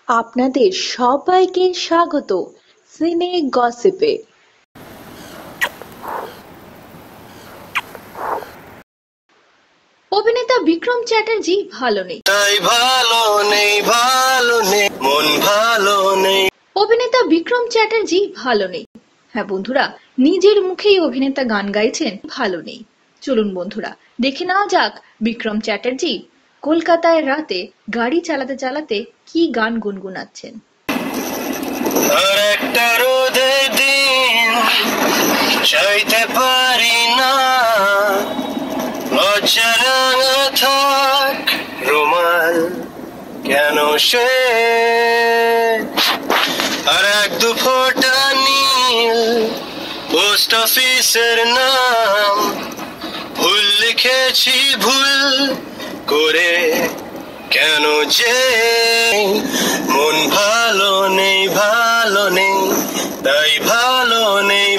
আপনাদের সবাইকে স্বাগত সিনে গসিপে। অভিনেতা বিক্রম চ্যাটার্জি ভালো নেই। অভিনেতা বিক্রম চ্যাটার্জি ভালো নেই। হ্যাঁ বন্ধুরা, নিজের মুখেই অভিনেতা গান গাইছেন ভালো নেই। চলুন বন্ধুরা, দেখে নেওয়া যাক বিক্রম চ্যাটার্জি কলকাতায় রাতে গাড়ি চালাতে চালাতে কি গান গুনগুনাচ্ছেন। চাইতে পারি না লজ্জারাঙা থাক রুমাল কেন সে আর এক দু ফোঁটা নীল পোস্ট অফিসের নাম ভুল লিখেছি ভুল করে কেন যে মন ভালো নেই তাই ভালো নেই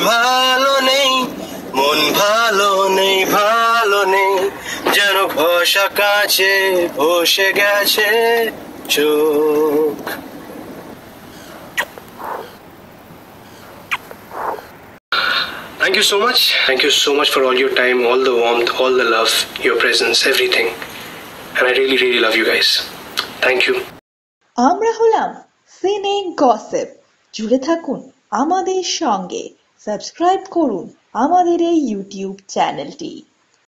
মন ভালো নেই যেন ঘষা কাছে বসে গেছে চোখ। Thank you so much for all your time, all the warmth, all the love, your presence, everything. And I really love you guys. Thank you. আমরা হলাম সিনে গসিপ। জুড়ে থাকুন আমাদের সঙ্গে, সাবস্ক্রাইব করুন আমাদের এই ইউটিউব চ্যানেলটি।